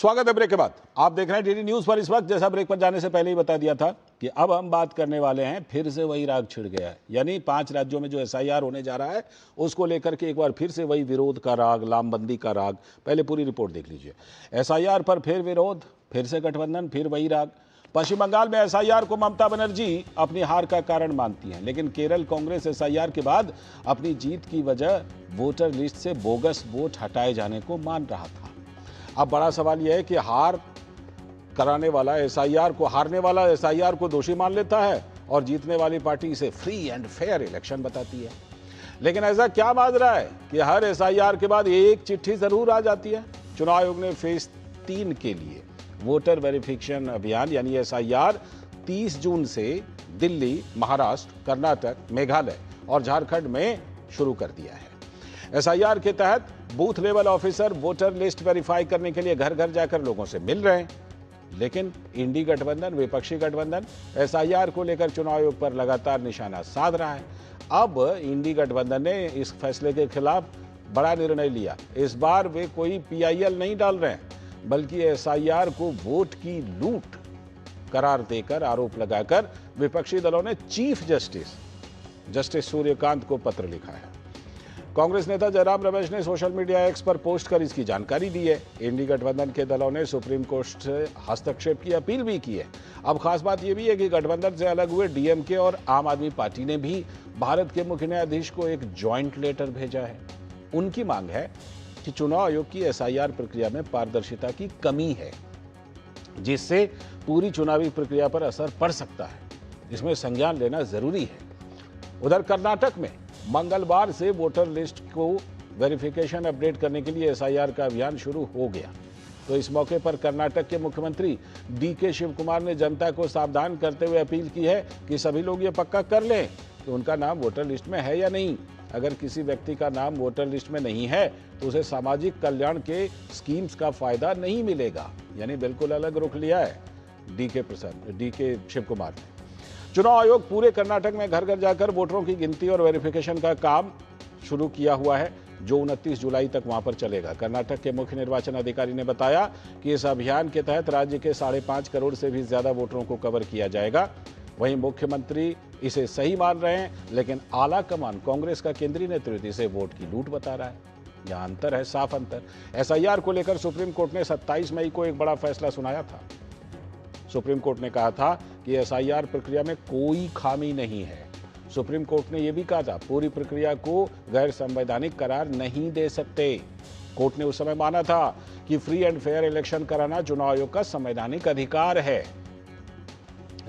स्वागत है ब्रेक के बाद। आप देख रहे हैं डीडी न्यूज पर। इस वक्त जैसा ब्रेक पर जाने से पहले ही बता दिया था कि अब हम बात करने वाले हैं, फिर से वही राग छिड़ गया है। यानी 5 राज्यों में जो एसआईआर होने जा रहा है उसको लेकर के एक बार फिर से वही विरोध का राग, लामबंदी का राग। पहले पूरी रिपोर्ट देख लीजिए। एसआईआर पर फिर विरोध, फिर से गठबंधन, फिर वही राग। पश्चिम बंगाल में एसआईआर को ममता बनर्जी अपनी हार का कारण मानती हैं, लेकिन केरल कांग्रेस एसआईआर के बाद अपनी जीत की वजह वोटर लिस्ट से बोगस वोट हटाए जाने को मान रहा था। अब बड़ा सवाल यह है कि हारने वाला एसआईआर को दोषी मान लेता है और जीतने वाली पार्टी इसे फ्री एंड फेयर इलेक्शन बताती है। लेकिन ऐसा क्या बाज रहा है कि हर एसआईआर के बाद एक चिट्ठी जरूर आ जाती है। चुनाव आयोग ने फेज 3 के लिए वोटर वेरिफिकेशन अभियान यानी एसआईआर 30 जून से दिल्ली, महाराष्ट्र, कर्नाटक, मेघालय और झारखंड में शुरू कर दिया है। एसआईआर के तहत booth level officer voter list verify करने के लिए घर घर जाकर लोगों से मिल रहे हैं। लेकिन इंडी गठबंधन, विपक्षी गठबंधन एसआईआर को लेकर चुनाव आयोग पर लगातार निशाना साध रहा है। अब इंडी गठबंधन ने इस फैसले के खिलाफ बड़ा निर्णय लिया। इस बार वे कोई पीआईएल नहीं डाल रहे हैं, बल्कि एसआईआर को वोट की लूट करार देकर आरोप लगाकर विपक्षी दलों ने चीफ जस्टिस सूर्यकांत को पत्र लिखा है। कांग्रेस नेता जयराम रमेश ने सोशल मीडिया एक्स पर पोस्ट कर इसकी जानकारी दी है। इंडी गठबंधन के दलों ने सुप्रीम कोर्ट से हस्तक्षेप की अपील भी की है। अब खास बात यह भी है कि गठबंधन से अलग हुए डीएमके और आम आदमी पार्टी ने भी भारत के मुख्य न्यायाधीश को एक ज्वाइंट लेटर भेजा है। उनकी मांग है कि चुनाव आयोग की एसआईआर प्रक्रिया में पारदर्शिता की कमी है, जिससे पूरी चुनावी प्रक्रिया पर असर पड़ सकता है। इसमें संज्ञान लेना जरूरी है। उधर कर्नाटक में मंगलवार से वोटर लिस्ट को वेरिफिकेशन अपडेट करने के लिए एसआईआर का अभियान शुरू हो गया। तो इस मौके पर कर्नाटक के मुख्यमंत्री डीके शिवकुमार ने जनता को सावधान करते हुए अपील की है कि सभी लोग ये पक्का कर लें कि उनका नाम वोटर लिस्ट में है या नहीं। अगर किसी व्यक्ति का नाम वोटर लिस्ट में नहीं है तो उसे सामाजिक कल्याण के स्कीम्स का फायदा नहीं मिलेगा। यानी बिल्कुल अलग रुख लिया है डीके शिवकुमार ने। चुनाव आयोग पूरे कर्नाटक में घर घर जाकर वोटरों की गिनती और वेरिफिकेशन का काम शुरू किया हुआ है, जो 29 जुलाई तक वहां पर चलेगा। कर्नाटक के मुख्य निर्वाचन अधिकारी ने बताया कि इस अभियान के तहत राज्य के 5.5 करोड़ से भी ज्यादा वोटरों को कवर किया जाएगा। वहीं मुख्यमंत्री इसे सही मान रहे हैं, लेकिन आला कमान कांग्रेस का केंद्रीय नेतृत्व इसे वोट की लूट बता रहा है। यहां अंतर है, साफ अंतर। एसआईआर को लेकर सुप्रीम कोर्ट ने 27 मई को एक बड़ा फैसला सुनाया था। सुप्रीम कोर्ट ने कहा था कि एसआईआर प्रक्रिया में कोई खामी नहीं है। सुप्रीम कोर्ट ने यह भी कहा था पूरी प्रक्रिया को गैर संवैधानिक करार नहीं दे सकते। कोर्ट ने उस समय माना था कि फ्री एंड फेयर इलेक्शन कराना चुनाव आयोग का संवैधानिक अधिकार है।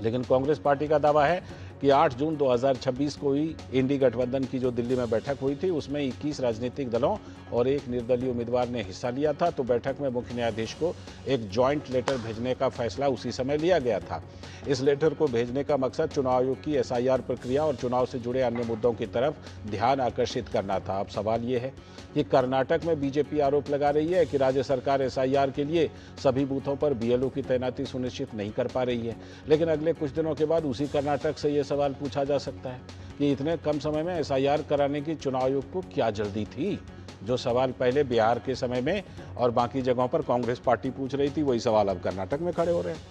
लेकिन कांग्रेस पार्टी का दावा है कि 8 जून 2026 को ही इंडी गठबंधन की जो दिल्ली में बैठक हुई थी, उसमें 21 राजनीतिक दलों और एक निर्दलीय उम्मीदवार ने हिस्सा लिया था। तो बैठक में मुख्य न्यायाधीश को एक ज्वाइंट लेटर भेजने का फैसला उसी समय लिया गया था। इस लेटर को भेजने का मकसद चुनाव आयोग की एसआईआर प्रक्रिया और चुनाव से जुड़े अन्य मुद्दों की तरफ ध्यान आकर्षित करना था। अब सवाल ये है कि कर्नाटक में बीजेपी आरोप लगा रही है कि राज्य सरकार एसआईआर के लिए सभी बूथों पर बीएलओ की तैनाती सुनिश्चित नहीं कर पा रही है। लेकिन अगले कुछ दिनों के बाद उसी कर्नाटक से यह सवाल पूछा जा सकता है कि इतने कम समय में एसआईआर कराने की चुनाव आयोग को क्या जल्दी थी। जो सवाल पहले बिहार के समय में और बाकी जगहों पर कांग्रेस पार्टी पूछ रही थी, वही सवाल अब कर्नाटक में खड़े हो रहे हैं।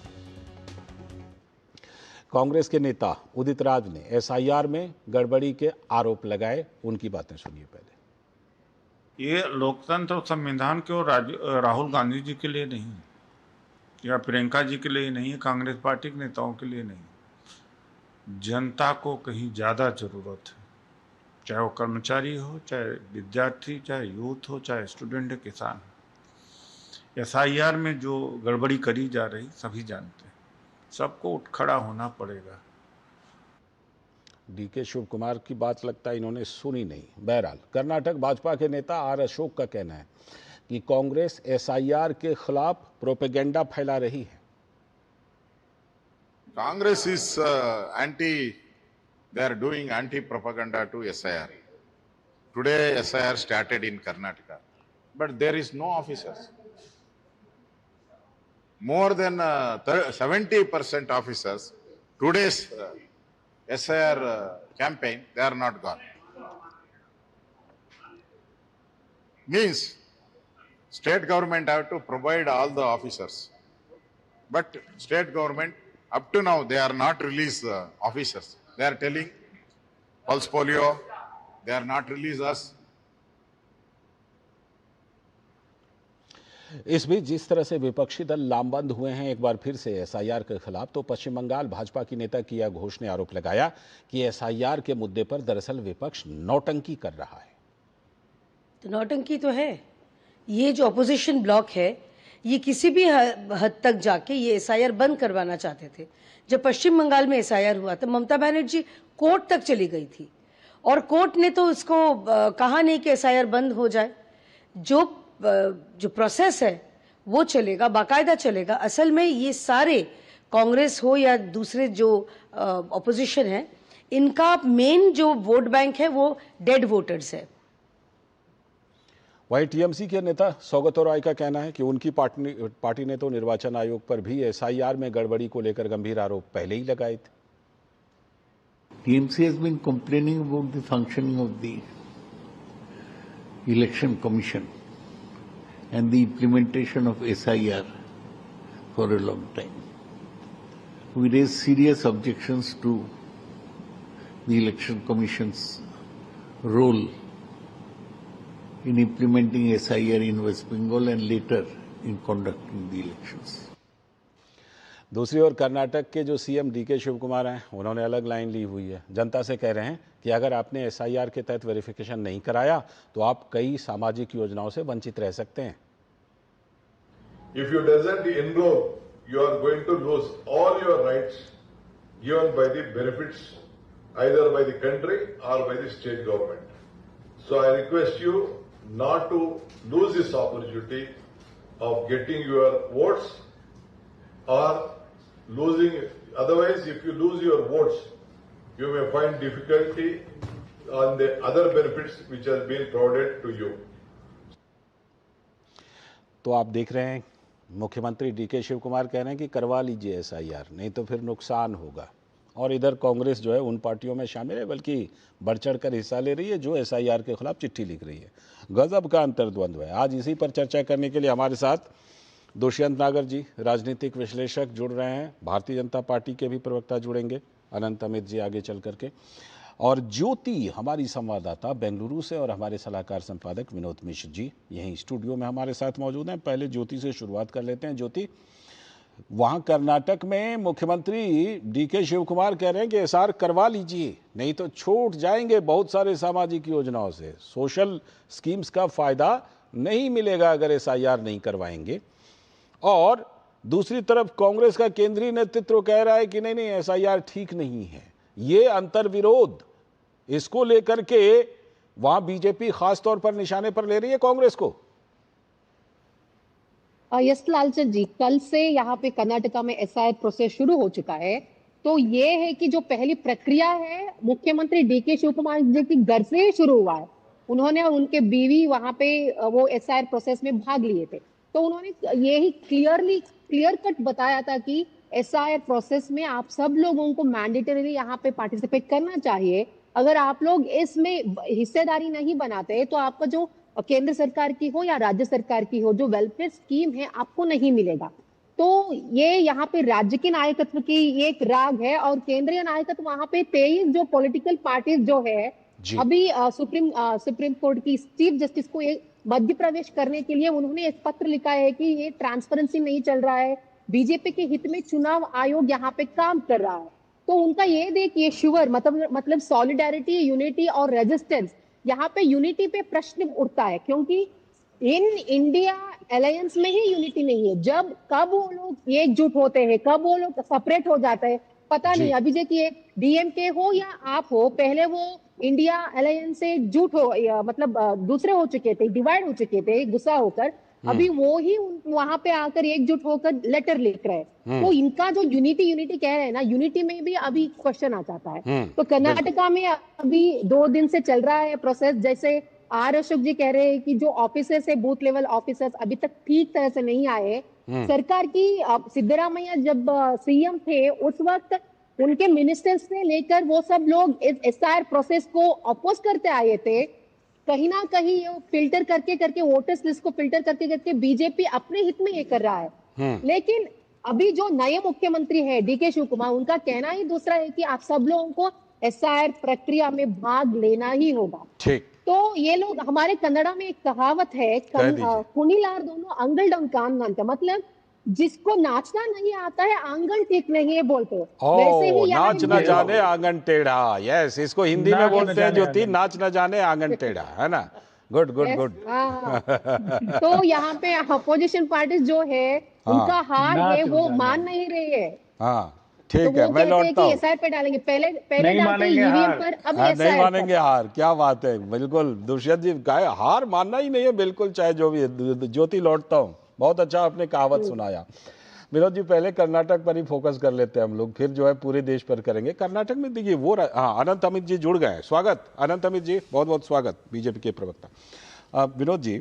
कांग्रेस के नेता उदित राज ने एसआईआर में गड़बड़ी के आरोप लगाए। उनकी बातें सुनिए पहले। ये लोकतंत्र और संविधान केवल राहुल गांधी जी के लिए नहीं या प्रियंका जी के लिए नहीं है, कांग्रेस पार्टी के नेताओं के लिए नहीं, जनता को कहीं ज़्यादा ज़रूरत है। चाहे वो कर्मचारी हो, चाहे विद्यार्थी, चाहे यूथ हो, चाहे स्टूडेंट है, किसान। एसआईआर में जो गड़बड़ी करी जा रही सभी जानते हैं, सबको उठ खड़ा होना पड़ेगा। डीके शिव कुमार की बात लगता है इन्होंने सुनी नहीं। बहरहाल कर्नाटक भाजपा के नेता आर अशोक का कहना है कि कांग्रेस एसआईआर के खिलाफ प्रोपेगेंडा फैला रही है। Congress is they are doing anti-propaganda to SIR. Today SIR started in Karnataka, but there is no officers. More than 70% officers, today's SIR campaign, they are not gone. Means State government have to provide all the officers. But state government, up to now, they are not release the officers. They are telling pulse polio, they are not release us. इस बीच जिस तरह से विपक्षी दल लामबंद हुए हैं एक बार फिर से एसआईआर के खिलाफ, तो पश्चिम बंगाल भाजपा की नेता किया घोष ने आरोप लगाया कि एसआईआर के मुद्दे पर दरअसल विपक्ष नौटंकी कर रहा है। तो नौटंकी तो है, ये जो अपोजिशन ब्लॉक है ये किसी भी हद तक जाके ये एसआईआर बंद करवाना चाहते थे। जब पश्चिम बंगाल में एसआईआर हुआ तो ममता बनर्जी कोर्ट तक चली गई थी और कोर्ट ने तो इसको कहा नहीं कि एसआईआर बंद हो जाए। जो प्रोसेस है वो चलेगा, बाकायदा चलेगा। असल में ये सारे कांग्रेस हो या दूसरे जो ऑपोजिशन है, इनका मेन जो वोट बैंक है वो डेड वोटर्स है। वहीं टीएमसी के नेता सौगत राय का कहना है कि उनकी पार्टी ने तो निर्वाचन आयोग पर भी एसआईआर में गड़बड़ी को लेकर गंभीर आरोप पहले ही लगाए थे। TMC has been complaining about the functioning of the election commission and the implementation of SIR for a long time. We raised serious objections to the election commission's role in implementing SIR in West Bengal and later in conducting the elections. दूसरी ओर कर्नाटक के जो CM DK Shiv Kumar हैं, उन्होंने अलग line ली हुई है। जनता से कह रहे हैं कि अगर आपने एसआईआर के तहत वेरिफिकेशन नहीं कराया तो आप कई सामाजिक योजनाओं से वंचित रह सकते हैं। If you doesn't enroll, you are going to lose all your rights given by the benefits either by the country or by the state government. So I request you not to lose this opportunity of getting your votes or losing. Otherwise, if you lose your votes, you may find difficulty on the other benefits which have been provided to you. तो आप देख रहे हैं मुख्यमंत्री DK Shiv Kumar कह रहे हैं कि करवा लीजिए एसआईआर, नहीं तो फिर नुकसान होगा। और इधर कांग्रेस जो है उन पार्टियों में शामिल है, बल्कि बढ़ चढ़कर हिस्सा ले रही है जो एसआईआर के खिलाफ चिट्ठी लिख रही है। गजब का अंतर्द्वंद्व है। आज इसी पर चर्चा करने के लिए हमारे साथ दुष्यंत नागर जी, राजनीतिक विश्लेषक, जुड़ रहे हैं। भारतीय जनता पार्टी के भी प्रवक्ता जुड़ेंगे, अनंत अमित जी आगे चल करके, और ज्योति हमारी संवाददाता बेंगलुरु से, और हमारे सलाहकार संपादक विनोद मिश्र जी यहीं स्टूडियो में हमारे साथ मौजूद हैं। पहले ज्योति से शुरुआत कर लेते हैं। ज्योति, वहां कर्नाटक में मुख्यमंत्री डीके शिव कुमार कह रहे हैं कि एसआर करवा लीजिए, नहीं तो छूट जाएंगे बहुत सारे सामाजिक योजनाओं से, सोशल स्कीम्स का फायदा नहीं मिलेगा अगर एसआईआर नहीं करवाएंगे। और दूसरी तरफ कांग्रेस का केंद्रीय नेतृत्व कह रहा है कि नहीं नहीं एसआईआर ठीक नहीं है। ये अंतर्विरोध, इसको लेकर के वहां बीजेपी खास तौर पर निशाने पर ले रही है कांग्रेस को। यस लालचंद जी, कल से यहाँ पे कर्नाटका में एसआईआर प्रोसेस शुरू हो चुका है। तो ये है कि जो पहली प्रक्रिया है मुख्यमंत्री डीके शिव कुमार जी के घर से ही शुरू हुआ है। उन्होंने और उनके बीवी वहां पे वो एसआईआर प्रोसेस में भाग लिए थे। तो उन्होंने यही क्लियर कट बताया था कि एसआईआर प्रोसेस में आप सब लोगों को मैंडेटरी यहाँ पे पार्टिसिपेट करना चाहिए। अगर आप लोग इसमें हिस्सेदारी नहीं बनाते तो आपका जो केंद्र सरकार की हो या राज्य सरकार की हो जो वेलफेयर स्कीम है आपको नहीं मिलेगा। तो ये यहाँ पे राज्य के नायकत्व की एक राग है और केंद्रीय नायकत्व वहां पे 23 जो पॉलिटिकल पार्टीज जो है अभी सुप्रीम कोर्ट की चीफ जस्टिस को एक मध्य प्रवेश करने के लिए उन्होंने एक पत्र लिखा है कि ये ट्रांसपेरेंसी नहीं चल रहा है, बीजेपी के हित में चुनाव आयोग यहाँ पे काम कर रहा है। तो उनका ये देखिए श्योर मतलब सॉलिडारिटी, यूनिटी और रेजिस्टेंस, यहाँ पे यूनिटी पे प्रश्न उठता है क्योंकि इन इंडिया अलायंस में ही यूनिटी नहीं है। कब वो लोग एकजुट होते हैं, कब वो लोग सेपरेट हो जाते हैं पता नहीं। अभी देखिए डीएमके हो या आप हो, पहले वो इंडिया अलायंस से जुट हो मतलब दूसरे हो चुके थे, डिवाइड हो चुके थे गुस्सा होकर। अभी वो ही वहां पे आकर एकजुट होकर लेटर लिख रहे हैं। तो इनका जो यूनिटी कह रहे हैं ना, यूनिटी में भी अभी क्वेश्चन आ जाता है। तो कर्नाटका में अभी 2 दिन से चल रहा है प्रोसेस। जैसे आर अशोक जी कह रहे हैं कि जो ऑफिसर्स है, बूथ लेवल ऑफिसर्स अभी तक ठीक तरह से नहीं आए। सरकार की सिद्धरामैया जब सीएम थे उस वक्त उनके मिनिस्टर्स से लेकर वो सब लोग इस एसआईआर प्रोसेस को अपोज करते आए थे। कहीं ना कहीं ये फिल्टर करके करके वोटर्स लिस्ट को फिल्टर करके करके बीजेपी अपने हित में ये कर रहा है। लेकिन अभी जो नए मुख्यमंत्री है डीके शिव कुमार, उनका कहना ही दूसरा है कि आप सब लोगों को एसआईआर प्रक्रिया में भाग लेना ही होगा। ठीक, तो ये लोग, हमारे कन्नड़ा में एक कहावत है, कुनीलार दोनों अंगल डंकान गानते, मतलब जिसको नाचना नहीं आता है आंगन ठीक नहीं है बोलते हो। वैसे ही यहाँ नाच न जाने आंगन टेढ़ा, यस, इसको हिंदी में बोलते हैं ज्योति, नाच न जाने आंगन टेढ़ा, है ना। Good good good. तो यहाँ पे अपोजिशन पार्टी जो है उनका हार है, वो मान नहीं रही है। हाँ ठीक है, मैं लौटता हूँ। एसआईआर पे डालेंगे, पहले डालते ईवीएम पर, अब नहीं मानेंगे हार, क्या बात है, बिल्कुल दुष्यंत जी कहे हार मानना ही नहीं है, बिल्कुल चाहे जो भी है। ज्योति लौटता हूँ, बहुत अच्छा आपने कहावत सुनाया। विनोद जी पहले कर्नाटक पर ही फोकस कर लेते हैं हम लोग, फिर जो है पूरे देश पर करेंगे। कर्नाटक में देखिए वो हाँ, अनंत अमित जी जुड़ गए, स्वागत अनंत अमित जी, बहुत बहुत स्वागत, बीजेपी के प्रवक्ता। विनोद जी,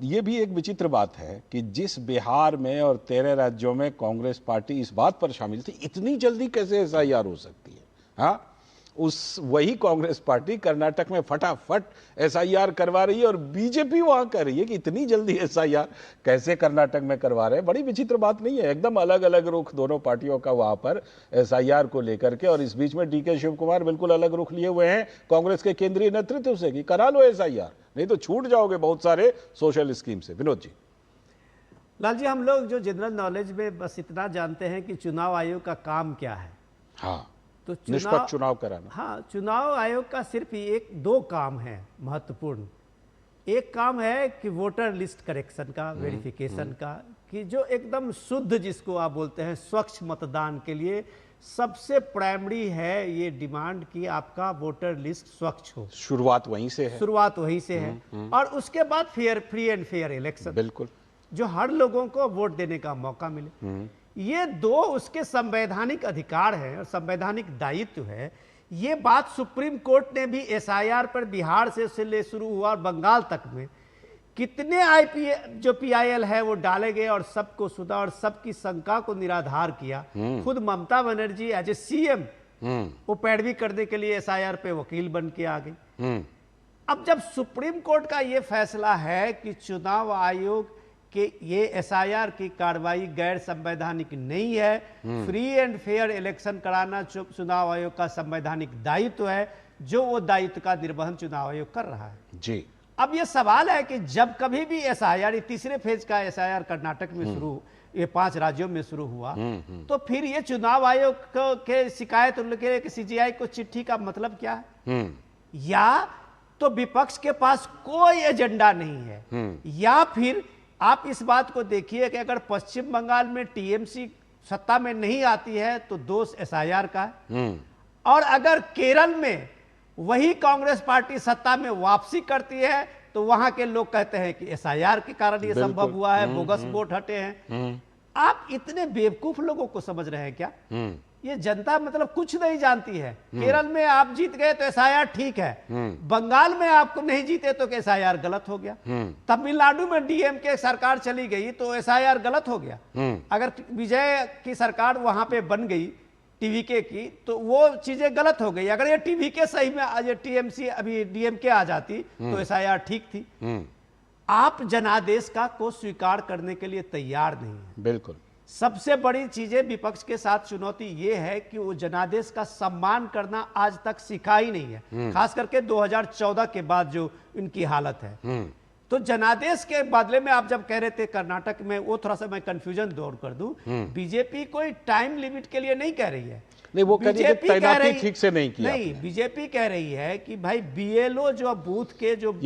ये भी एक विचित्र बात है कि जिस बिहार में और 13 राज्यों में कांग्रेस पार्टी इस बात पर शामिल थी, इतनी जल्दी कैसे एसआईआर हो सकती है। हाँ, उस वही कांग्रेस पार्टी कर्नाटक में फटाफट एसआईआर करवा रही है और बीजेपी वहां कर रही है कि इतनी जल्दी एसआईआर कैसे कर्नाटक में करवा रहे हैं। बड़ी विचित्र बात नहीं है, एकदम अलग अलग रुख दोनों पार्टियों का वहां पर एसआईआर को लेकर के। और इस बीच में डीके शिव कुमार बिल्कुल अलग रुख लिए हुए हैं कांग्रेस के केंद्रीय नेतृत्व से कि करा लो एसआईआर, नहीं तो छूट जाओगे बहुत सारे सोशल स्कीम से। विनोद जी। लाल जी, हम लोग जो जनरल नॉलेज में बस इतना जानते हैं कि चुनाव आयोग का काम क्या है। हाँ, तो निष्पक्ष चुनाव कराना। हाँ, चुनाव आयोग का सिर्फ एक दो काम है महत्वपूर्ण। एक काम है कि वोटर लिस्ट करेक्शन का, वेरिफिकेशन का, कि जो एकदम शुद्ध, जिसको आप बोलते हैं स्वच्छ मतदान के लिए सबसे प्राइमरी है ये डिमांड कि आपका वोटर लिस्ट स्वच्छ हो। शुरुआत वहीं से है, शुरुआत वहीं से है। और उसके बाद फ्री एंड फेयर इलेक्शन, बिल्कुल, जो हर लोगों को वोट देने का मौका मिले। ये दो उसके संवैधानिक अधिकार हैं और संवैधानिक दायित्व है। ये बात सुप्रीम कोर्ट ने भी एसआईआर पर बिहार से ले शुरू हुआ और बंगाल तक में कितने जो पीआईएल है वो डाले गए और सबको सुधा और सबकी शंका को निराधार किया। खुद Mamata Banerjee as a CM वो पैरवी करने के लिए एसआईआर पे वकील बन के आ गई। अब जब सुप्रीम कोर्ट का ये फैसला है कि चुनाव आयोग कि ये एसआईआर की कार्रवाई गैर संवैधानिक नहीं है, फ्री एंड फेयर इलेक्शन कराना चुनाव आयोग का संवैधानिक दायित्व है, जो वो दायित्व का निर्वहन चुनाव आयोग कर रहा है जी। अब ये सवाल है कि जब कभी भी एसआईआर, तीसरे फेज का एसआईआर कर्नाटक में शुरू, ये 5 राज्यों में शुरू हुआ, तो फिर ये चुनाव आयोग के शिकायत के सीजीआई को चिट्ठी का मतलब क्या है? या तो विपक्ष के पास कोई एजेंडा नहीं है, या फिर आप इस बात को देखिए कि अगर पश्चिम बंगाल में टीएमसी सत्ता में नहीं आती है तो दोष एसआईआर का है, और अगर केरल में वही कांग्रेस पार्टी सत्ता में वापसी करती है तो वहां के लोग कहते हैं कि एसआईआर के कारण ये संभव हुआ है, बोगस वोट हटे हैं। आप इतने बेवकूफ लोगों को समझ रहे हैं क्या? ये जनता मतलब कुछ नहीं जानती है। केरल में आप जीत गए तो एसआईआर ठीक है, बंगाल में आपको नहीं जीते तो एसआईआर गलत हो गया, तमिलनाडु में डीएमके सरकार चली गई तो एसआईआर गलत हो गया, अगर विजय की सरकार वहां पे बन गई टीवीके की तो वो चीजें गलत हो गई, अगर ये टीवीके सही में ये टीएमसी अभी डीएमके आ जाती तो एसआईआर ठीक थी। आप जनादेश का को स्वीकार करने के लिए तैयार नहीं है। बिल्कुल, सबसे बड़ी चीजें विपक्ष के साथ चुनौती ये है कि वो जनादेश का सम्मान करना आज तक सीखा ही नहीं है, खास करके 2014 के बाद जो इनकी हालत है। तो जनादेश के बदले में आप जब कह रहे थे कर्नाटक में, वो थोड़ा सा मैं कंफ्यूजन दूर कर दूं, बीजेपी कोई टाइम लिमिट के लिए नहीं कह रही है। नहीं, वो बीजेपी कह रही ठीक से नहीं किया। नहीं, बीजेपी कह रही है कि भाई बीएलओ जो बूथ के जो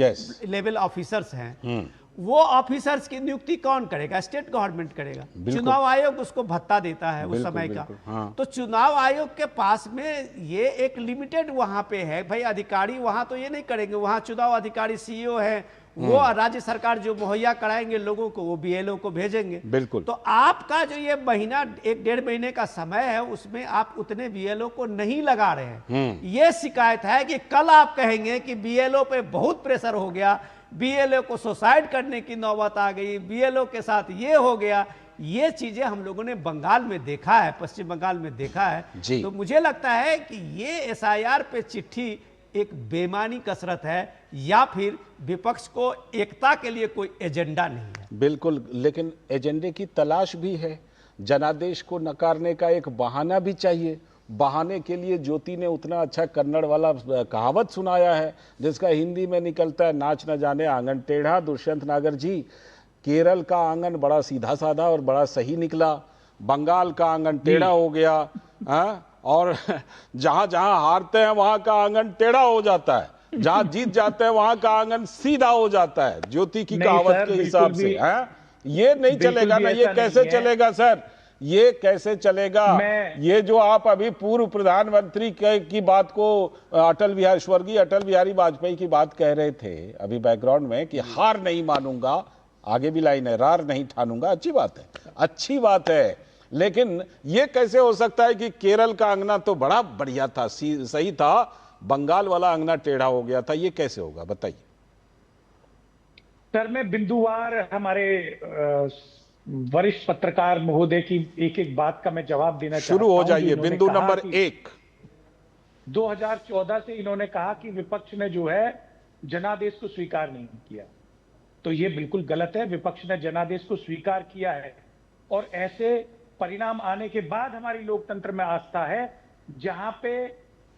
लेवल ऑफिसर्स हैं, वो ऑफिसर्स की नियुक्ति कौन करेगा? स्टेट गवर्नमेंट करेगा। चुनाव आयोग उसको भत्ता देता है उस समय का। हाँ। तो चुनाव आयोग के पास में ये एक लिमिटेड वहां पे है भाई, अधिकारी वहां तो ये नहीं करेंगे, वहां चुनाव अधिकारी सीईओ है, वो राज्य सरकार जो मुहैया कराएंगे लोगों को वो बीएलओ को भेजेंगे। बिल्कुल। तो आपका जो ये महीना 1-1.5 महीने का समय है उसमें आप उतने बीएलओ को नहीं लगा रहे हैं। ये शिकायत है कि कल आप कहेंगे कि बीएलओ पे बहुत प्रेशर हो गया, बीएलओ को सुसाइड करने की नौबत आ गई, बीएलओ के साथ ये हो गया। ये चीजें हम लोगों ने बंगाल में देखा है, पश्चिम बंगाल में देखा है। तो मुझे लगता है कि ये एसआईआर पे चिट्ठी एक बेमानी कसरत है या फिर विपक्ष को एकता के लिए कोई एजेंडा नहीं है? बिल्कुल, लेकिन एजेंडे की तलाश भी है। जनादेश को नकारने का एक बहाना भी चाहिए। बहाने के लिए ज्योति ने उतना अच्छा कन्नड़ वाला कहावत सुनाया है जिसका हिंदी में निकलता है, नाच न जाने आंगन टेढ़ा। दुष्यंत नागर जी, केरल का आंगन बड़ा सीधा साधा और बड़ा सही निकला, बंगाल का आंगन टेढ़ा हो गया, और जहां जहां हारते हैं वहां का आंगन टेढ़ा हो जाता है, जहां जीत जाते हैं वहां का आंगन सीधा हो जाता है, ज्योति की कहावत के हिसाब से। ये नहीं चलेगा ना, ये कैसे चलेगा सर, ये कैसे चलेगा? ये जो आप अभी पूर्व प्रधानमंत्री की बात को स्वर्गीय अटल बिहारी वाजपेयी की बात कह रहे थे अभी बैकग्राउंड में कि हार नहीं मानूंगा, आगे भी लाइन है, रार नहीं ठानूंगा। अच्छी बात है, अच्छी बात है, लेकिन ये कैसे हो सकता है कि केरल का अंगना तो बड़ा बढ़िया था, सही था, बंगाल वाला अंगना टेढ़ा हो गया था? ये कैसे होगा बताइए सर। मैं बिंदुवार हमारे वरिष्ठ पत्रकार महोदय की एक एक बात का मैं जवाब देना चाहता हूं। शुरू हो जाइए, बिंदु नंबर 1। 2014 से इन्होंने कहा कि विपक्ष ने जो है जनादेश को स्वीकार नहीं किया, तो ये बिल्कुल गलत है। विपक्ष ने जनादेश को स्वीकार किया है और ऐसे परिणाम आने के बाद हमारी लोकतंत्र में आस्था है। जहां पे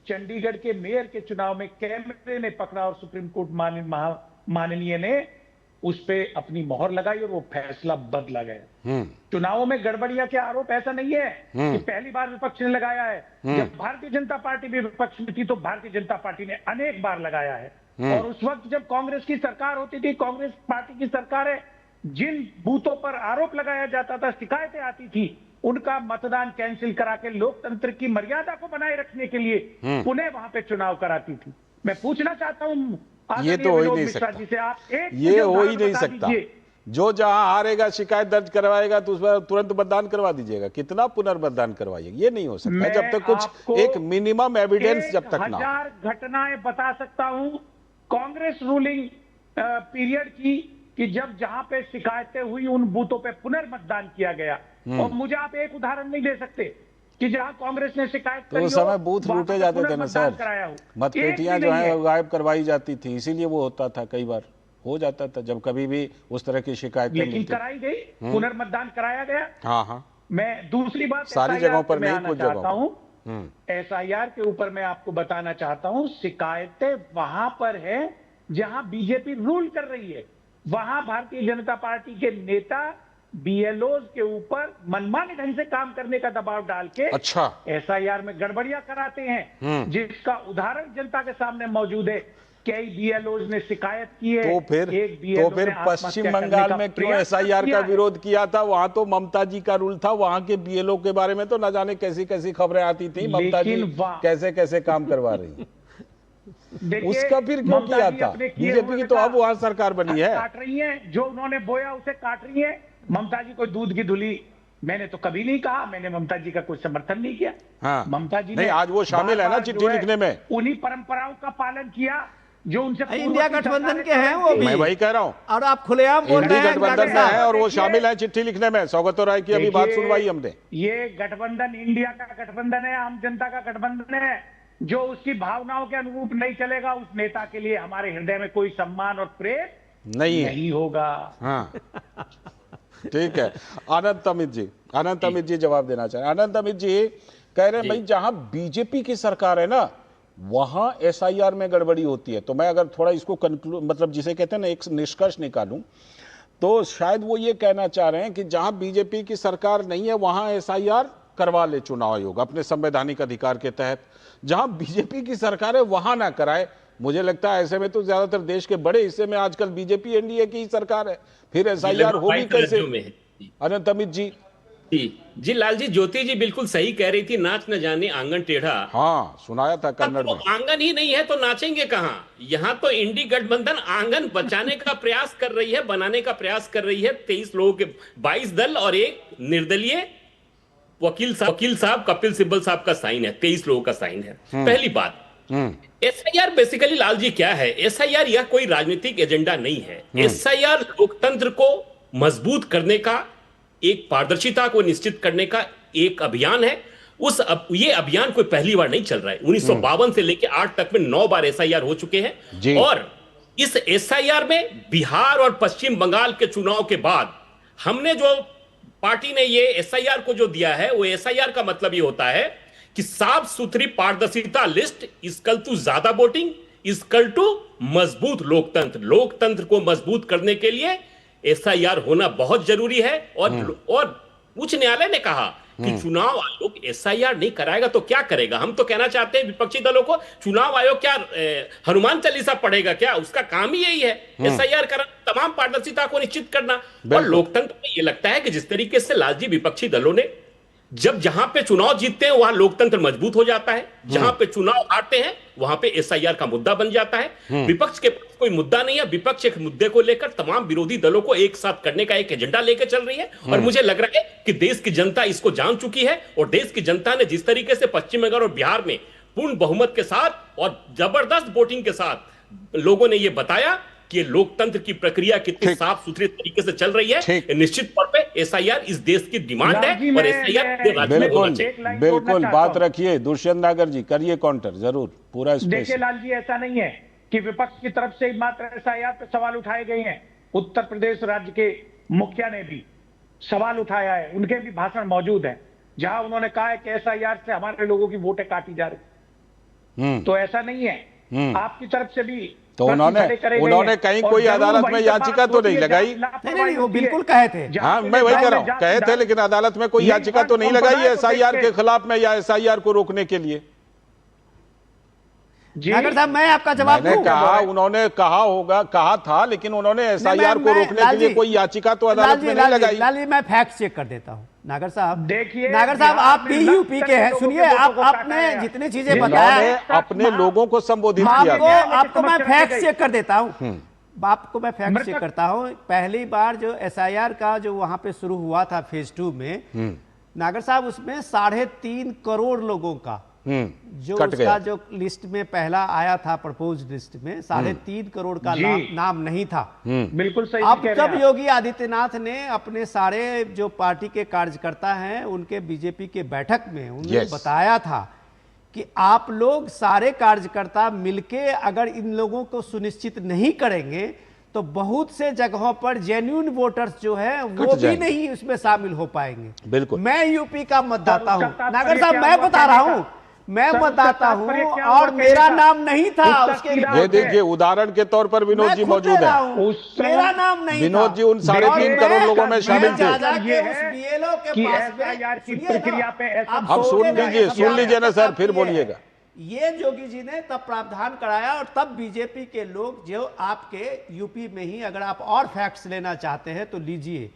चंडीगढ़ के मेयर के चुनाव में कैमरे ने पकड़ा और सुप्रीम कोर्ट माननीय ने उस पे अपनी मोहर लगाई और वो फैसला बदला गया। चुनावों में गड़बड़ियां के आरोप ऐसा नहीं है कि पहली बार विपक्ष ने लगाया है। जब भारतीय जनता पार्टी भी विपक्ष में थी तो भारतीय जनता पार्टी ने अनेक बार लगाया है, और उस वक्त जब कांग्रेस की सरकार होती थी, कांग्रेस पार्टी की सरकार है, जिन बूथों पर आरोप लगाया जाता था, शिकायतें आती थी, उनका मतदान कैंसिल करा के लोकतंत्र की मर्यादा को बनाए रखने के लिए पुनः वहां पे चुनाव कराती थी। मैं पूछना चाहता हूं, ये तो हो ही नहीं सकता, ये हो ही नहीं सकता। जो जहां हारेगा शिकायत दर्ज करवाएगा तो उस पर तुरंत मतदान करवा दीजिएगा, कितना पुनर्मतदान करवाइएगा? ये नहीं हो सकता जब तक कुछ एक मिनिमम एविडेंस जब तक ना। 1000 घटनाएं बता सकता हूं कांग्रेस रूलिंग पीरियड की, कि जब जहां पे शिकायतें हुई उन बूथों पे पुनर्मतदान किया गया। और मुझे आप एक उदाहरण नहीं दे सकते कि जहां कांग्रेस ने शिकायत तो उस समय बूथ लूटे जाते थे ना सर, मतपेटियां जो है गायब करवाई जाती थी, इसीलिए वो होता था, कई बार हो जाता था जब कभी भी उस तरह की शिकायतें लेकिन कराई गई, पुनर्मतदान कराया गया। हाँ हाँ। मैं दूसरी बात सारी जगहों पर नहीं, कुछ जगहों हूँ एसआईआर के ऊपर मैं आपको बताना चाहता हूँ, शिकायतें वहां पर है जहां बीजेपी रूल कर रही है। वहां भारतीय जनता पार्टी के नेता बीएलओ के ऊपर मनमाने ढंग से काम करने का दबाव डाल के अच्छा एसआईआर में गड़बड़ियां कराते हैं, जिसका उदाहरण जनता के सामने मौजूद है। कई बीएलओ ने शिकायत की है। तो फिर पश्चिम बंगाल में क्यों एसआईआर का विरोध किया था? वहां तो ममता जी का रूल था, वहां के बीएलओ के बारे में तो न जाने कैसी कैसी खबरें आती थी, ममता जी कैसे कैसे काम करवा रही। उसका फिर क्यों किया था? बीजेपी की तो अब वहां सरकार बनी है, काट रही है, जो उन्होंने बोया उसे काट रही है। ममता जी को दूध की धुली मैंने तो कभी नहीं कहा, मैंने ममता जी का कोई समर्थन नहीं किया। हाँ। ममता जी नहीं, आज वो शामिल है ना चिट्ठी लिखने में, उन्हीं परंपराओं का पालन किया जो उनसे इंडिया गठबंधन के हैं वो भी। मैं वही कह रहा हूँ, और आप खुलेआम बोल रहे हैं गठबंधन में है और वो शामिल है चिट्ठी लिखने में। सौगतो राय की अभी बात सुनवाई हमने। ये गठबंधन इंडिया का गठबंधन है, आम जनता का गठबंधन है। जो उसकी भावनाओं के अनुरूप नहीं चलेगा, उस नेता के लिए हमारे हृदय में कोई सम्मान और प्रेम नहीं होगा। हाँ ठीक है। अनंत अमित जी जवाब देना चाहे। अनंत अमित जी कह रहे हैं भाई जहां बीजेपी की सरकार है ना वहां एसआईआर में गड़बड़ी होती है। तो मैं अगर थोड़ा इसको मतलब जिसे कहते हैं ना एक निष्कर्ष निकालूं तो शायद वो ये कहना चाह रहे हैं कि जहां बीजेपी की सरकार नहीं है वहां एसआईआर करवा ले चुनाव आयोग अपने संवैधानिक अधिकार के तहत, जहां बीजेपी की सरकार है वहां ना कराए। मुझे लगता है ऐसे में तो ज्यादातर देश के बड़े हिस्से में आजकल बीजेपी एनडीए की ही सरकार है, फिर एसआईआर होगी कैसे? अनंत अमित जी जी लाल जी, ज्योति जी बिल्कुल सही कह रही थी, नाच न जाने आंगन टेढ़ा। हाँ सुनाया था कन्नड़ में। आंगन ही नहीं है तो नाचेंगे कहां? यहाँ तो इंडी गठबंधन आंगन बचाने का प्रयास कर रही है, बनाने का प्रयास कर रही है। 23 लोगों के 22 दल और एक निर्दलीय वकील साहब कपिल सिब्बल साहब का साइन है, 23 लोगों का साइन है। पहली बात, एसआईआर बेसिकली लाल जी क्या है? एसआईआर यह कोई राजनीतिक एजेंडा नहीं है। एसआईआर लोकतंत्र को मजबूत करने का, एक पारदर्शिता को निश्चित करने का एक अभियान है। ये अभियान कोई पहली बार नहीं चल रहा है। 1952 से लेकर 8 तक में 9 बार एसआईआर हो चुके हैं और इस एसआईआर में बिहार और पश्चिम बंगाल के चुनाव के बाद हमने जो पार्टी ने ये एसआईआर को जो दिया है, वो एसआईआर का मतलब ये होता है कि साफ सुथरी पारदर्शिता लिस्ट इक्वल टू ज्यादा वोटिंग इक्वल टू मजबूत लोकतंत्र। लोकतंत्र को मजबूत करने के लिए एसआईआर होना बहुत जरूरी है। और उच्च न्यायालय ने कहा कि चुनाव आयोग एसआईआर नहीं कराएगा तो क्या करेगा। हम तो कहना चाहते हैं विपक्षी दलों को, चुनाव आयोग क्या हनुमान चालीसा पढ़ेगा क्या? उसका काम ही यही है, एसआईआर कराना, तमाम पारदर्शिता को निश्चित करना। और लोकतंत्र में ये लगता है कि जिस तरीके से लालजी विपक्षी दलों ने जब जहां पे चुनाव जीतते हैं वहां लोकतंत्र मजबूत हो जाता है, जहां पे चुनाव हारते हैं वहां पे एसआईआर का मुद्दा बन जाता है। विपक्ष के पास कोई मुद्दा नहीं है, विपक्ष एक मुद्दे को लेकर तमाम विरोधी दलों को एक साथ करने का एक एजेंडा लेकर चल रही है। और मुझे लग रहा है कि देश की जनता इसको जान चुकी है और देश की जनता ने जिस तरीके से पश्चिम बंगाल और बिहार में पूर्ण बहुमत के साथ और जबरदस्त वोटिंग के साथ लोगों ने यह बताया कि लोकतंत्र की प्रक्रिया कितनी साफ सुथरे तरीके से चल रही है। निश्चित तौर पे एसआईआर इस देश की डिमांड है और एसआईआर बिल्कुल बात रखिए। दुष्यंत नागर जी करिए काउंटर जरूर पूरा। देखिए लाल जी, ऐसा नहीं है कि विपक्ष की तरफ से मात्र एसआईआर पे सवाल उठाए गए हैं। उत्तर प्रदेश राज्य के मुखिया ने भी सवाल उठाया है, उनके भी भाषण मौजूद है जहां उन्होंने कहा है कि एसआईआर से हमारे लोगों की वोटें काटी जा रही। तो ऐसा नहीं है, आपकी तरफ से भी तो उन्होंने कहीं कोई अदालत में याचिका तो नहीं लगाई। नहीं, वो बिल्कुल कहे थे। हाँ, मैं वही कह रहा हूँ, कहे थे, लेकिन अदालत में कोई याचिका तो नहीं लगाई एसआईआर के खिलाफ में या एसआईआर को रोकने के लिए। नागर साहब, मैं आपका जवाब दूं? कहा उन्होंने कहा था, लेकिन उन्होंने एसआईआर को रोकने के लिए कोई याचिका तो अदालत में नहीं लगाई। लाली, मैं फैक्ट चेक कर देता हूं। नागर साहब देखिए, नागर साहब आप भी यूपी के हैं, सुनिए, आपने जितनी चीजें बताया अपने लोगों को संबोधित किया। आपको मैं फैक्ट चेक कर देता हूं। आपको मैं फैक्ट चेक करता हूं। पहली बार जो एसआईआर का जो वहां पे शुरू हुआ था फेज 2 में, नागर साहब उसमें 3.5 करोड़ लोगों का जो उसका जो लिस्ट में पहला आया था, प्रपोज लिस्ट में 3.5 करोड़ का नाम नहीं था। बिल्कुल सही। अब जब योगी आदित्यनाथ ने अपने सारे जो पार्टी के कार्यकर्ता हैं उनके बीजेपी के बैठक में उन्होंने बताया था कि आप लोग सारे कार्यकर्ता मिलके अगर इन लोगों को सुनिश्चित नहीं करेंगे तो बहुत से जगहों पर जेन्युइन वोटर्स जो है वो भी नहीं उसमें शामिल हो पाएंगे। बिल्कुल, मैं यूपी का मतदाता हूं नागर साहब, मैं बता रहा हूं, मैं बताता हूं और मेरा नाम नहीं था उसके। ये देखिए उदाहरण के तौर पर विनोद जी मौजूद है, मेरा नाम नहीं। विनोद जी उन 3.5 करोड़ लोगों में शामिल थे। अब सुन लीजिए ना सर, फिर बोलिएगा। ये जोगी जी ने तब प्रावधान कराया और तब बीजेपी के लोग जो आपके यूपी में ही, अगर आप और फैक्ट्स लेना चाहते हैं तो लीजिए,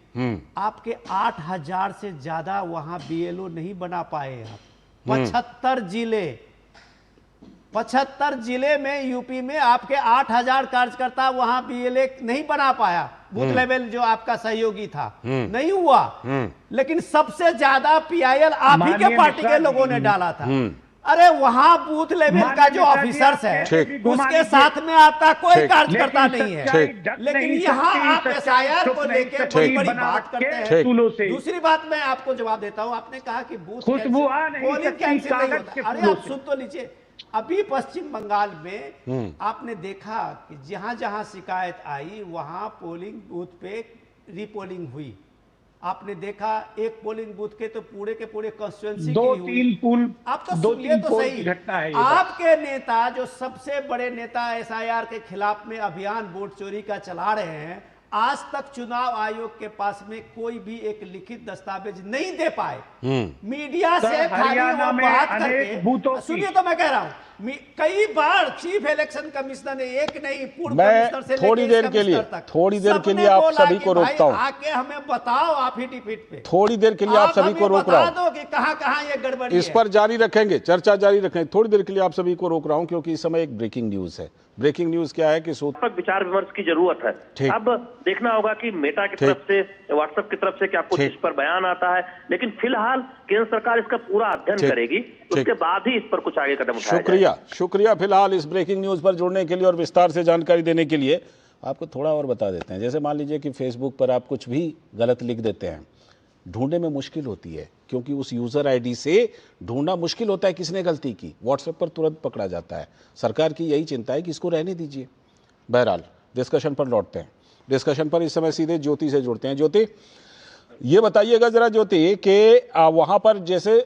आपके 8,000 से ज्यादा वहां बीएलओ नहीं बना पाए आप। 75 जिले में यूपी में आपके 8,000 कार्यकर्ता वहां बीएलए नहीं बना पाया। बूथ लेवल जो आपका सहयोगी था नहीं हुआ, लेकिन सबसे ज्यादा पीआईएल आप ही के पार्टी के लोगों ने डाला था। अरे वहां बूथ लेवल का जो ऑफिसर्स है उसके साथ में आपका कोई कार्यकर्ता नहीं है, लेकिन यहाँ आप एसआईआर को लेकर बड़ी बड़ी बात करते हैं। दूसरी बात मैं आपको जवाब देता हूँ, आपने कहा कि बूथ पोलिंग कैंसिल नहीं होता। अरे आप सुन तो लीजिए, अभी पश्चिम बंगाल में आपने देखा कि जहां जहां शिकायत आई वहां पोलिंग बूथ पे रीपोलिंग हुई। आपने देखा एक पोलिंग बूथ के तो पूरे के पूरे कॉन्स्टिट्यूएंसी आप तो सुनिए तो सही, आपके नेता जो सबसे बड़े नेता एसआईआर के खिलाफ में अभियान वोट चोरी का चला रहे हैं, आज तक चुनाव आयोग के पास में कोई भी एक लिखित दस्तावेज नहीं दे पाए। मीडिया से खाली वो बात करके, सुनिए तो मैं कह रहा हूं, कई बार चीफ इलेक्शन कमिश्नर ने एक नहीं पूर्व कमिश्नर से थोड़ी देर के लिए आप सभी को रोकता हूं, आके हमें बताओ आप ही टिपिट पे, थोड़ी देर के लिए आप सभी को रोक रहा हूं कि कहां ये गड़बड़ी है। इस पर जारी रखेंगे, चर्चा जारी रखेंगे। थोड़ी देर के लिए आप सभी को रोक रहा हूं क्योंकि इस समय एक ब्रेकिंग न्यूज है। ब्रेकिंग न्यूज क्या है कि विचार विमर्श की जरूरत है। अब देखना होगा कि मेटा की तरफ से, व्हाट्सएप की तरफ से क्या कुछ इस पर बयान आता है, लेकिन फिलहाल केंद्र सरकार इसका पूरा अध्ययन करेगी, उसके बाद ही इस पर कुछ आगे कदम उठाएगा। शुक्रिया फिलहाल इस ब्रेकिंग न्यूज पर जुड़ने के लिए और विस्तार से जानकारी देने के लिए। आपको थोड़ा और बता देते हैं, जैसे मान लीजिए कि फेसबुक पर आप कुछ भी गलत लिख देते हैं ढूंढने में मुश्किल होती है, क्योंकि उस यूजर आईडी से ढूंढना मुश्किल होता है किसने गलती की, व्हाट्सएप पर तुरंत पकड़ा जाता है। सरकार की यही चिंता है कि इसको रहने दीजिए। बहरहाल डिस्कशन पर लौटते हैं। डिस्कशन पर इस समय सीधे ज्योति से जुड़ते हैं। ज्योति, ये बताइएगा जरा ज्योति कि वहां पर जैसे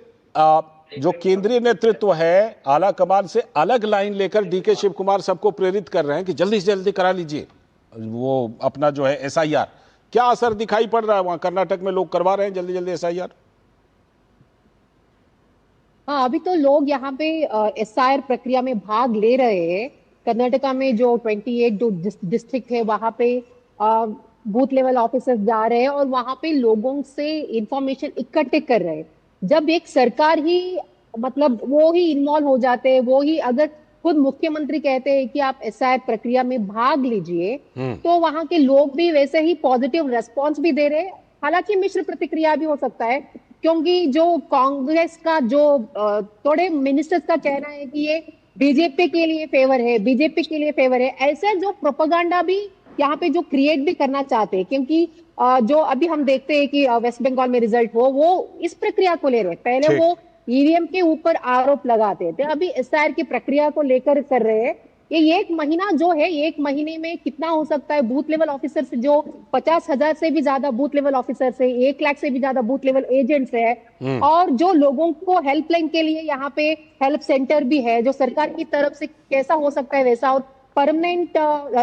जो केंद्रीय नेतृत्व है आला कमान से अलग लाइन लेकर डीके शिव कुमार सबको प्रेरित कर रहे हैं कि जल्दी से जल्दी करा लीजिए वो अपना जो है एसआईआर, क्या असर दिखाई पड़ रहा है? वहां कर्नाटक में लोग करवा रहे हैं जल्दी जल्दी एसआईआर? हाँ, अभी तो लोग यहाँ पे एसआईआर प्रक्रिया में भाग ले रहे हैं। कर्नाटका में जो 28 जो डिस्ट्रिक्ट है वहां पे बूथ लेवल ऑफिसर्स जा रहे हैं और वहां पे लोगों से इंफॉर्मेशन इकट्ठे कर रहे हैं। जब एक सरकार ही मतलब वो ही इन्वॉल्व हो जाते हैं, वो ही अगर खुद मुख्यमंत्री कहते हैं कि आप एसआईआर प्रक्रिया में भाग लीजिए, तो वहां के लोग भी वैसे ही पॉजिटिव रेस्पॉन्स भी दे रहे हैं। हालांकि मिश्र प्रतिक्रिया भी हो सकता है, क्योंकि जो कांग्रेस का जो थोड़े मिनिस्टर्स का कहना है कि ये बीजेपी के लिए फेवर है, बीजेपी के लिए फेवर है, ऐसे जो प्रोपेगेंडा भी यहाँ पे जो क्रिएट भी करना चाहते हैं। क्योंकि जो अभी हम देखते हैं कि वेस्ट बंगाल में रिजल्ट वो इस प्रक्रिया को ले रहे हैं। पहले वो ईवीएम के ऊपर आरोप लगाते थे, अभी एसआईआर की प्रक्रिया को लेकर कर रहे हैं। ये एक महीना जो है, एक महीने में कितना हो सकता है? बूथ लेवल ऑफिसर से जो 50,000 से भी ज्यादा बूथ लेवल ऑफिसर से, 1 लाख से भी ज्यादा बूथ लेवल एजेंट्स है, और जो लोगों को हेल्पलाइन के लिए यहाँ पे हेल्प सेंटर भी है, जो सरकार की तरफ से कैसा हो सकता है वैसा, और परमानेंट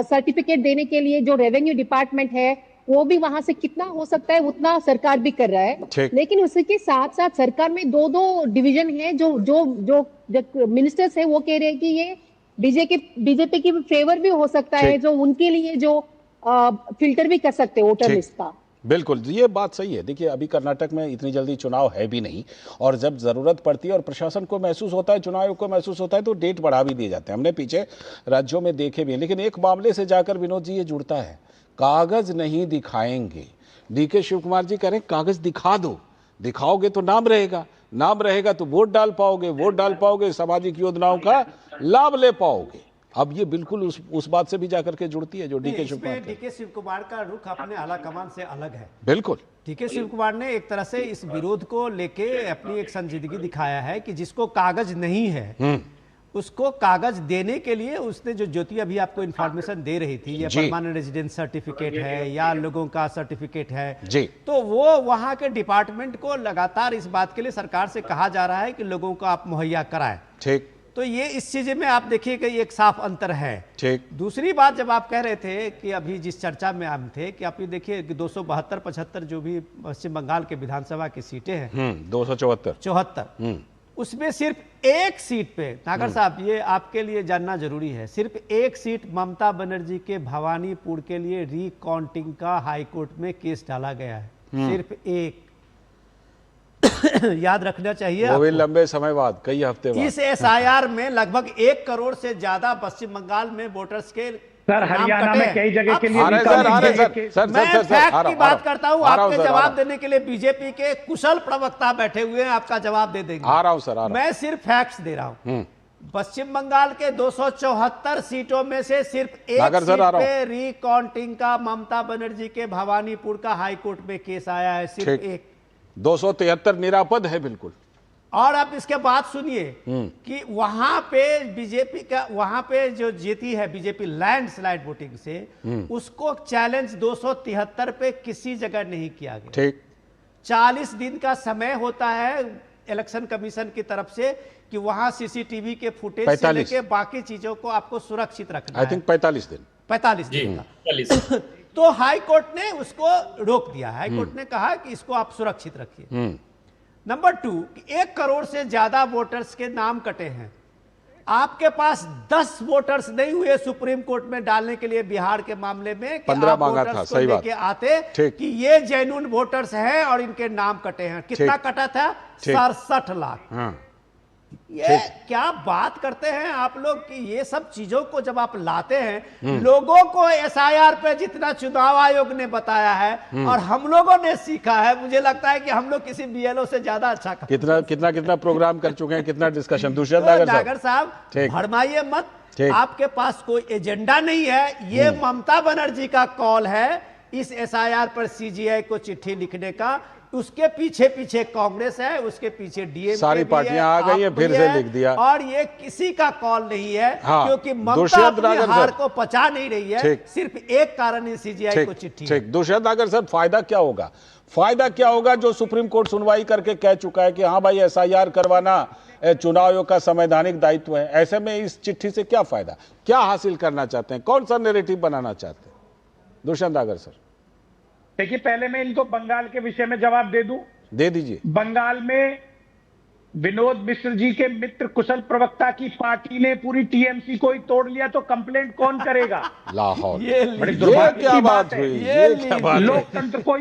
सर्टिफिकेट देने के लिए जो रेवेन्यू डिपार्टमेंट है वो भी वहां से कितना हो सकता है उतना सरकार भी कर रहा है। लेकिन उसके साथ साथ सरकार में दो डिवीजन है। जो मिनिस्टर्स है वो कह रहे हैं कि ये बीजेपी की फेवर भी हो सकता है, जो उनके लिए जो फिल्टर भी कर सकते हैं वोटर लिस्ट का। बिल्कुल, ये बात सही है। देखिए, अभी कर्नाटक में इतनी जल्दी चुनाव है भी नहीं, और जब जरूरत पड़ती है और प्रशासन को महसूस होता है, चुनाव आयोग को महसूस होता है, तो डेट बढ़ा भी दिए जाते हैं। हमने पीछे राज्यों में देखे भी हैं। लेकिन एक मामले से जाकर विनोद जी ये जुड़ता है, कागज नहीं दिखाएंगे। डीके शिव कुमार जी कह रहे हैं कागज दिखा दो, दिखाओगे तो नाम रहेगा, नाम रहेगा तो वोट डाल पाओगे, वोट डाल पाओगे सामाजिक योजनाओं का लाभ ले पाओगे। अब ये बिल्कुल उस बात से भी जाकर के जुड़ती है जो डीके शिव कुमार का रुख अपने आला कमान से अलग है। बिल्कुल, डीके शिव कुमार ने एक तरह से इस विरोध को लेके अपनी एक संजीदगी दिखाया है कि जिसको कागज नहीं है उसको कागज देने के लिए उसने जो ज्योति अभी आपको इंफॉर्मेशन दे रही थी, ये परमानेंट रेजिडेंस सर्टिफिकेट है या लोगों का सर्टिफिकेट है जी, तो वो वहां के डिपार्टमेंट को लगातार इस बात के लिए सरकार से कहा जा रहा है कि लोगों को आप मुहैया कराएं। ठीक, तो ये इस चीज में आप देखिए कि एक साफ अंतर है। ठीक, दूसरी बात, जब आप कह रहे थे कि अभी जिस चर्चा में हम थे कि आप ये देखिए कि 272-75 जो भी पश्चिम बंगाल के विधानसभा की सीटें हैं, 274, उसमें सिर्फ एक सीट पे, नागर साहब ये आपके लिए जानना जरूरी है, सिर्फ एक सीट ममता बनर्जी के भवानीपुर के लिए रीकाउंटिंग का हाईकोर्ट में केस डाला गया है, सिर्फ एक। याद रखना चाहिए, वो भी लंबे समय बाद, कई हफ्ते बाद। इस एसआईआर में लगभग 1 करोड़ से ज्यादा पश्चिम बंगाल में वोटर्स के सर, हरियाणा में कई जगह के लिए मैं फैक्ट की बात करता हूं, आपके जवाब देने के लिए बीजेपी के कुशल प्रवक्ता बैठे हुए हैं, आपका जवाब दे देंगे। आ रहा हूं सर, मैं सिर्फ फैक्ट्स दे रहा हूं। पश्चिम बंगाल के 274 सीटों में से सिर्फ एक सीट पे रीकाउंटिंग का ममता बनर्जी के भवानीपुर का हाईकोर्ट में केस आया है, सिर्फ एक। 273 निरापद है बिल्कुल। और आप इसके बाद सुनिए कि वहां पे बीजेपी का, वहां पे जो जीती है बीजेपी लैंडस्लाइड वोटिंग से, उसको चैलेंज 273 पे किसी जगह नहीं किया गया। ठीक, 40 दिन का समय होता है इलेक्शन कमीशन की तरफ से कि वहां सीसीटीवी के फुटेज से लेके बाकी चीजों को आपको सुरक्षित रखना है। आई थिंक 45 दिन का तो हाई कोर्ट ने उसको रोक दिया। हाई कोर्ट ने कहा कि इसको आप सुरक्षित रखिए। नंबर 2, 1 करोड़ से ज्यादा वोटर्स के नाम कटे हैं, आपके पास 10 वोटर्स नहीं हुए सुप्रीम कोर्ट में डालने के लिए बिहार के मामले में, 15 मांगा था, सही बात, आते कि ये जेन्युइन वोटर्स हैं और इनके नाम कटे हैं। कितना कटा था? 67 लाख। ये क्या बात करते हैं आप लोग कि ये सब चीजों को जब आप लाते हैं, लोगों को एसआईआर पे जितना चुनाव आयोग ने बताया है और हम लोगों ने सीखा है, मुझे लगता है कि हम लोग किसी बीएलओ से ज्यादा अच्छा कितना प्रोग्राम कर चुके हैं, कितना डिस्कशन। नागर साहब भरमाइए मत, आपके पास कोई एजेंडा नहीं है, ये ममता बनर्जी का कॉल है इस एसआईआर पर सीजीआई को चिट्ठी लिखने का। उसके पीछे पीछे कांग्रेस है, उसके पीछे डीएमके सारी पार्टियां आ गई हैं, फिर से लिख दिया। और ये किसी का कॉल नहीं है, हाँ, क्योंकि ममता अपनी हार को पचा नहीं रही है। ठीक। सिर्फ एक कारण है सीजीआई को चिट्ठी। ठीक, दुष्यंत नागर सर, फायदा क्या होगा? फायदा क्या होगा जो सुप्रीम कोर्ट सुनवाई करके कह चुका है कि हाँ भाई एसआईआर करवाना चुनाव आयोग का संवैधानिक दायित्व है। ऐसे में इस चिट्ठी से क्या फायदा, क्या हासिल करना चाहते हैं, कौन सा नैरेटिव बनाना चाहते हैं दुष्यंत नागर सर? देखिए, पहले मैं इनको बंगाल के विषय में जवाब दे दूं। दे दीजिए। बंगाल में विनोद मिश्र जी के मित्र कुशल प्रवक्ता की पार्टी ने पूरी टीएमसी को ही तोड़ लिया, तो कंप्लेंट कौन करेगा? लाहौर। ये क्या बात हुई? ये क्या बात? लोकतंत्र को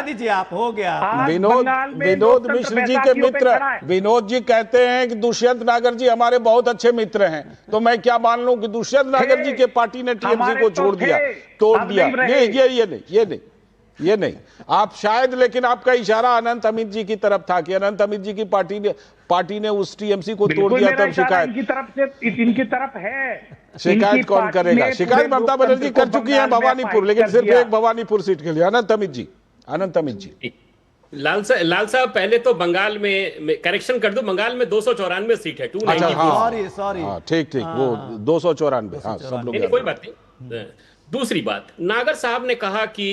दीजिए आप, हो गया। विनोद मिश्र जी के मित्र, विनोद जी कहते हैं कि दुष्यंत नागर जी हमारे बहुत अच्छे मित्र हैं, तो मैं क्या मान लूं कि दुष्यंत नागर जी के पार्टी ने टीएमसी को छोड़ दिया, तोड़ दिया? ये नहीं आप शायद, लेकिन आपका इशारा अनंत अमित जी की तरफ था कि अनंत अमित जी की पार्टी ने उस टीएमसी को तोड़ दिया, तब शिकायत इनकी तरफ है। शिकायत कौन करेगा? शिकायत ममता बनर्जी कर चुकी है भवानीपुर, लेकिन सिर्फ एक भवानीपुर सीट के लिए। अनंत अमित जी लाल साहब, पहले तो बंगाल में करेक्शन कर दो, बंगाल में 294 सीट है, 294। सॉरी ठीक, वो 294। हाँ, सब लोग कोई बात नहीं। दूसरी बात, नागर साहब ने कहा कि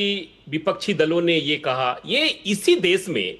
विपक्षी दलों ने ये कहा, ये इसी देश में,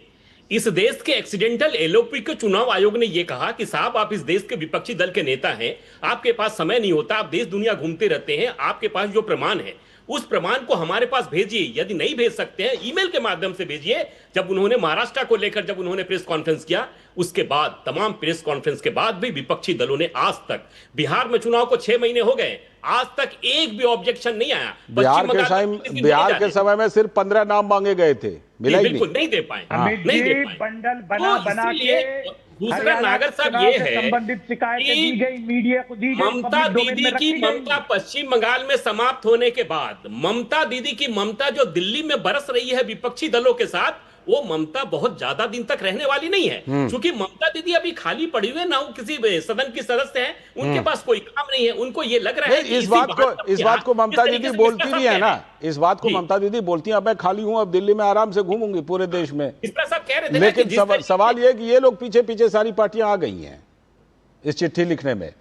इस देश के एक्सीडेंटल एलओपी के चुनाव आयोग ने ये कहा कि साहब आप इस देश के विपक्षी दल के नेता हैं, आपके पास समय नहीं होता, आप देश दुनिया घूमते रहते हैं, आपके पास जो प्रमाण है उस प्रमाण को हमारे पास भेजिए। यदि नहीं भेज सकते हैं, ईमेल के माध्यम से भेजिए। जब उन्होंने महाराष्ट्र को लेकर जब उन्होंने प्रेस कॉन्फ्रेंस किया, उसके बाद तमाम प्रेस कॉन्फ्रेंस के बाद भी विपक्षी दलों ने आज तक, बिहार में चुनाव को 6 महीने हो गए, आज तक एक भी ऑब्जेक्शन नहीं आया। बिहार के समय में सिर्फ 15 नाम मांगे गए थे, बिल्कुल नहीं दे पाए, नहीं दे पाए। बंडल बना के दूसरा नागर साहब ये है संबंधित शिकायतें दी गई, मीडिया को दी गई, ममता दीदी की ममता पश्चिम बंगाल में समाप्त होने के बाद, ममता दीदी की ममता जो दिल्ली में बरस रही है विपक्षी दलों के साथ, वो ममता बहुत ज्यादा दिन तक रहने वाली नहीं है। क्योंकि ममता दीदी अभी खाली पड़ी हुई है, ना वो किसी सदन की सदस्य हैं, उनके पास कोई काम नहीं है। उनको ये लग रहा है कि इस बात को ममता दीदी बोलती भी है ना, इस बात को ममता दीदी बोलती है, अब मैं खाली हूं, अब दिल्ली में आराम से घूमूंगी पूरे देश में, इस पर सब कह रहे थे। लेकिन सवाल ये कि ये लोग पीछे पीछे सारी पार्टियां आ गई हैं इस चिट्ठी लिखने में।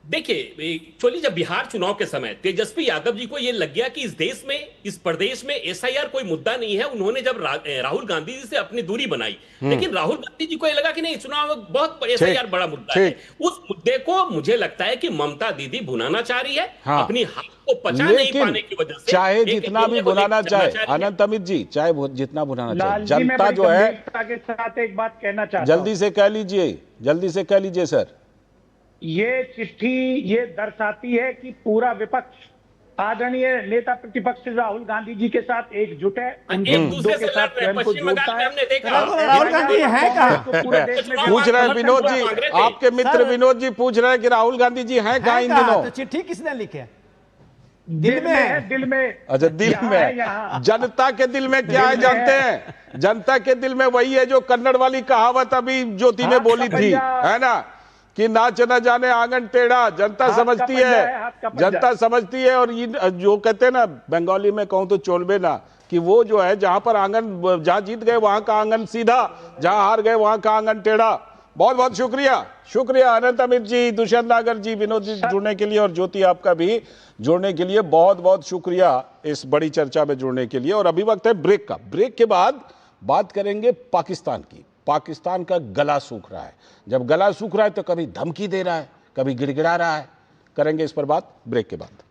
देखिए चलिए, जब बिहार चुनाव के समय तेजस्वी यादव जी को यह लग गया कि इस देश में, इस प्रदेश में एसआईआर कोई मुद्दा नहीं है, उन्होंने जब राहुल गांधी जी से अपनी दूरी बनाई, लेकिन राहुल गांधी जी को यह लगा कि नहीं, चुनाव बहुत एसआईआर बड़ा मुद्दा है। उस मुद्दे को मुझे लगता है कि ममता दीदी भुनाना चाह रही है, अपनी हाथ को पचा नहीं पाने की वजह से। चाहे जितना भी भुनाना चाहे अनंत अमित जी, चाहे जितना भुनाना चाहे, जनता जो है, के साथ एक बात कहना चाहता हूं, जल्दी से कह लीजिए सर। ये चिट्ठी ये दर्शाती है कि पूरा विपक्ष आदरणीय नेता प्रतिपक्ष राहुल गांधी जी के साथ एकजुट है, एक दूसरे से लड़ रहे हैं। पश्चिम बंगाल में हमने देखा राहुल गांधी है कहां? पूछ रहे हैं विनोद जी, आपके मित्र विनोद जी पूछ रहे हैं कि राहुल गांधी जी हैं कहां इन दिनों? तो चिट्ठी किसने लिखी है? दिल में है, दिल में। अच्छा, दिल में। जनता के दिल में क्या है जानते हैं? जनता के दिल में वही है जो कन्नड़ वाली कहावत अभी ज्योति ने बोली थी, है ना, कि नाच न जाने आंगन टेढ़ा। जनता समझती है, जनता समझती है। और ये जो कहते हैं ना, बंगाली में कहूं तो चोलबे ना, कि वो जो है जहां पर आंगन, जहां जीत गए वहां का आंगन सीधा, जहां हार गए वहां का आंगन टेढ़ा। बहुत बहुत शुक्रिया अनंत अमित जी, दुष्यंत नागर जी, विनोद जी जुड़ने के लिए, और ज्योति आपका भी जुड़ने के लिए बहुत बहुत शुक्रिया इस बड़ी चर्चा में जुड़ने के लिए। और अभी वक्त है ब्रेक का। ब्रेक के बाद बात करेंगे पाकिस्तान की। पाकिस्तान का गला सूख रहा है। जब गला सूख रहा है तो कभी धमकी दे रहा है, कभी गिड़गिड़ा रहा है। करेंगे इस पर बात ब्रेक के बाद।